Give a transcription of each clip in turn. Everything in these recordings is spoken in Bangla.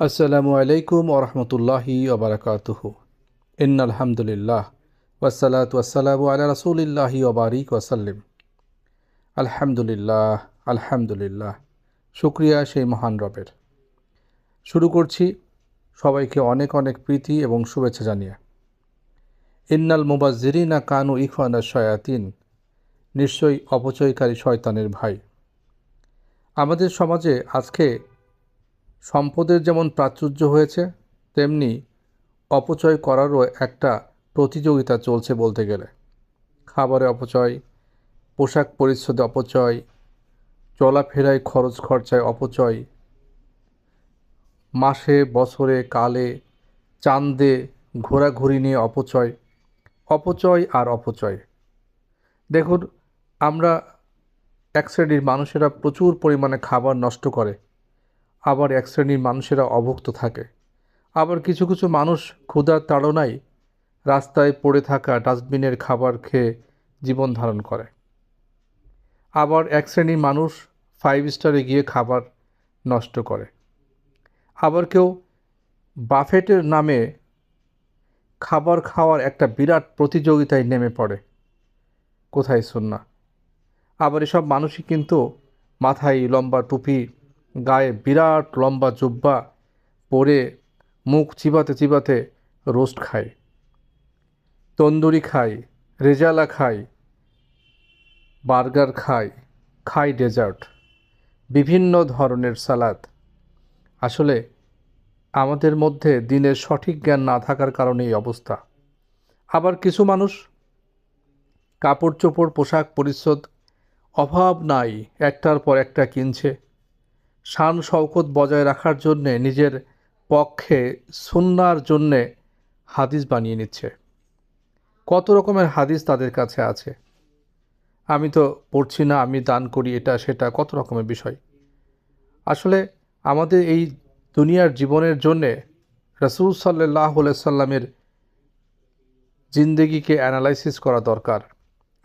আসসালামু আলাইকুম ওরহমতুল্লাহি ওবরাকাতুহু। ইন্নাল হামদুলিল্লাহ ওয়াসসালাতু ওয়াসসালামু আলা রাসূলিল্লাহি ওয়া বারিক ওয়াসাল্লিম। আলহামদুলিল্লাহ আলহামদুলিল্লাহ, শুকরিয়া সেই মহান রবের। শুরু করছি সবাইকে অনেক অনেক প্রীতি এবং শুভেচ্ছা জানিয়ে। ইন্নাল মুবাজ্জিরিনা কানু ইখওয়ানা শায়াতিন, নিশ্চয়ই অপচয়কারী শয়তানের ভাই। আমাদের সমাজে আজকে সম্পদের যেমন প্রাচুর্য হয়েছে, তেমনি অপচয় করারও একটা প্রতিযোগিতা চলছে বলতে গেলে। খাবারে অপচয়, পোশাক পরিচ্ছদে অপচয়, চলাফেরায় খরচ খরচায় অপচয়, মাসে বছরে কালে চাঁদে ঘোরাঘুরি নিয়ে অপচয়, অপচয় আর অপচয়। দেখুন, আমরা এক শ্রেণীর মানুষেরা প্রচুর পরিমাণে খাবার নষ্ট করে, আবার এক শ্রেণীর মানুষেরা অভুক্ত থাকে। আবার কিছু কিছু মানুষ ক্ষুধার তাড়নায় রাস্তায় পড়ে থাকা ডাস্টবিনের খাবার খেয়ে জীবন ধারণ করে। আবার এক শ্রেণীর মানুষ 5 স্টারে গিয়ে খাবার নষ্ট করে। আবার কেউ বাফেটের নামে খাবার খাওয়ার একটা বিরাট প্রতিযোগিতায় নেমে পড়ে। কোথায় সুন্নাহ? আবার এসব মানুষই কিন্তু মাথায় লম্বা টুপি, গায়ে বিরাট লম্বা জুব্বা পরে মুখ চিবাতে চিবাতে রোস্ট খায়, তন্দুরি খায়, রেজালা খায়, বার্গার খায় ডেজার্ট, বিভিন্ন ধরনের সালাদ। আসলে আমাদের মধ্যে দিনের সঠিক জ্ঞান না থাকার কারণে এই অবস্থা। আবার কিছু মানুষ কাপড় চোপড় পোশাক পরিচ্ছদ অভাব নাই, একটার পর একটা কিনছে। শান শওকত বজায় রাখার জন্যে নিজের পক্ষে সুন্নাহর জন্যে হাদিস বানিয়ে নিচ্ছে। কত রকমের হাদিস তাদের কাছে আছে। আমি তো পড়ছি না, আমি দান করি, এটা সেটা কত রকমের বিষয়। আসলে আমাদের এই দুনিয়ার জীবনের জন্যে রাসূল সাল্লাল্লাহু আলাইহি সাল্লামের জিন্দেগিকে অ্যানালাইসিস করা দরকার।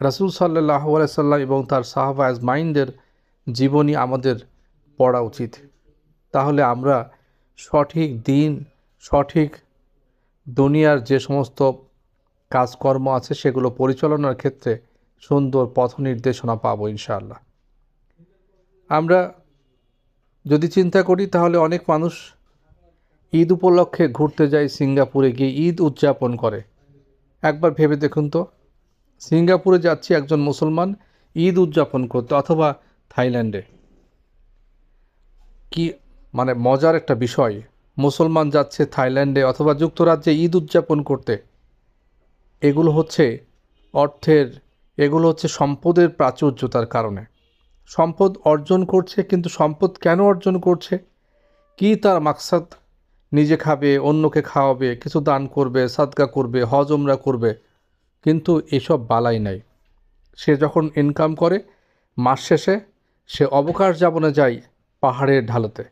রাসূল সাল্লাল্লাহু আলাইহি সাল্লাম এবং তার সাহাবা আজমাইনদের জীবনী আমাদের পড়া উচিত। তাহলে আমরা সঠিক দিন, সঠিক দুনিয়ার যে সমস্ত কাজকর্ম আছে সেগুলো পরিচালনার ক্ষেত্রে সুন্দর পথ নির্দেশনা পাবো ইনশাআল্লাহ। আমরা যদি চিন্তা করি তাহলে অনেক মানুষ ঈদ উপলক্ষে ঘুরতে যায়, সিঙ্গাপুরে গিয়ে ঈদ উদযাপন করে। একবার ভেবে দেখুন তো, সিঙ্গাপুরে যাচ্ছে একজন মুসলমান ঈদ উদযাপন করতে, অথবা থাইল্যান্ডে। কি মানে মজার একটা বিষয়, মুসলমান যাচ্ছে থাইল্যান্ডে অথবা যুক্তরাজ্যে ঈদ উদযাপন করতে। এগুলো হচ্ছে অর্থের, এগুলো হচ্ছে সম্পদের প্রাচুর্যতার কারণে। সম্পদ অর্জন করছে, কিন্তু সম্পদ কেন অর্জন করছে, কি তার মাকসাদ? নিজে খাবে, অন্যকে খাওয়াবে, কিছু দান করবে, সাদকা করবে, হজ উমরা করবে, কিন্তু এসব বালাই নাই। সে যখন ইনকাম করে মাস শেষে সে অবকাশ যাপনে যায় পাহাড়ের ঢালতে,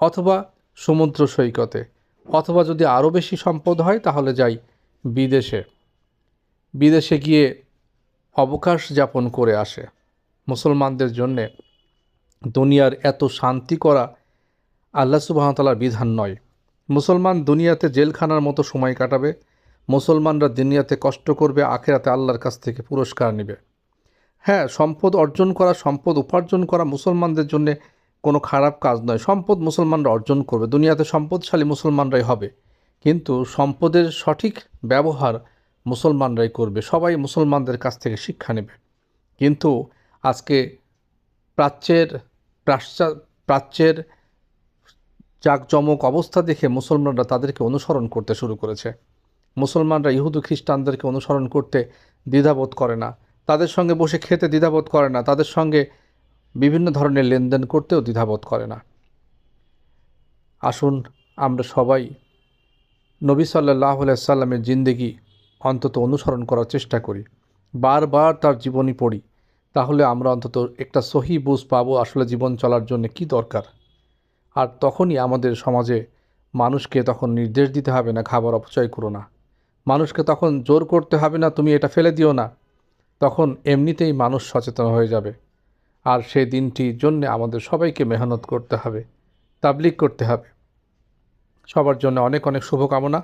অথবা সমুদ্র সৈকতে, অথবা যদি আরও বেশি সম্পদ হয় তাহলে যাই বিদেশে। বিদেশে গিয়ে অবকাশ যাপন করে আসে। মুসলমানদের জন্যে দুনিয়ার এত শান্তি করা আল্লাহ সুবহানাহু ওয়া তাআলার বিধান নয়। মুসলমান দুনিয়াতে জেলখানার মতো সময় কাটাবে, মুসলমানরা দুনিয়াতে কষ্ট করবে, আখিরাতে আল্লাহর কাছ থেকে পুরস্কার নেবে। হ্যাঁ, সম্পদ অর্জন করা, সম্পদ উপার্জন করা মুসলমানদের জন্য কোনো খারাপ কাজ নয়। সম্পদ মুসলমানরা অর্জন করবে, দুনিয়াতে সম্পদশালী মুসলমানরাই হবে, কিন্তু সম্পদের সঠিক ব্যবহার মুসলমানরাই করবে। সবাই মুসলমানদের কাছ থেকে শিক্ষা নেবে। কিন্তু আজকে প্রাচ্যের জাঁকজমক অবস্থা দেখে মুসলমানরা তাদেরকে অনুসরণ করতে শুরু করেছে। মুসলমানরা ইহুদি খ্রিস্টানদেরকে অনুসরণ করতে দ্বিধাবোধ করে না, তাদের সঙ্গে বসে খেতে দ্বিধাবোধ করে না, তাদের সঙ্গে বিভিন্ন ধরনের লেনদেন করতেও দ্বিধাবোধ করে না। আসুন আমরা সবাই নবী সাল্লাল্লাহু আলাইহি সাল্লামের জিন্দেগি অন্তত অনুসরণ করার চেষ্টা করি, বারবার তার জীবনী পড়ি, তাহলে আমরা অন্তত একটা সহি বুঝ পাবো আসলে জীবন চলার জন্য কি দরকার। আর তখনই আমাদের সমাজে মানুষকে তখন নির্দেশ দিতে হবে না খাবার অপচয় করো না, মানুষকে তখন জোর করতে হবে না তুমি এটা ফেলে দিও না, তখন এমনিতেই মানুষ সচেতন হয়ে যাবে। আর সেই দিনটির জন্য আমাদের সবাইকে মেহনত করতে হবে, তাবলীগ করতে হবে। সবার জন্য অনেক অনেক শুভকামনা।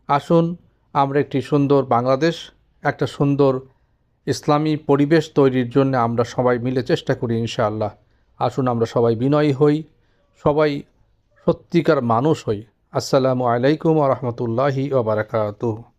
আসুন আমরা একটি সুন্দর বাংলাদেশ, একটা সুন্দর ইসলামী পরিবেশ তৈরির জন্য আমরা সবাই মিলে চেষ্টা করি ইনশাআল্লাহ। আসুন আমরা সবাই বিনয়ী হই, সবাই সত্যিকার মানুষ হই। আসসালামু আলাইকুম ওয়া রাহমাতুল্লাহি ওয়া বারাকাতুহু।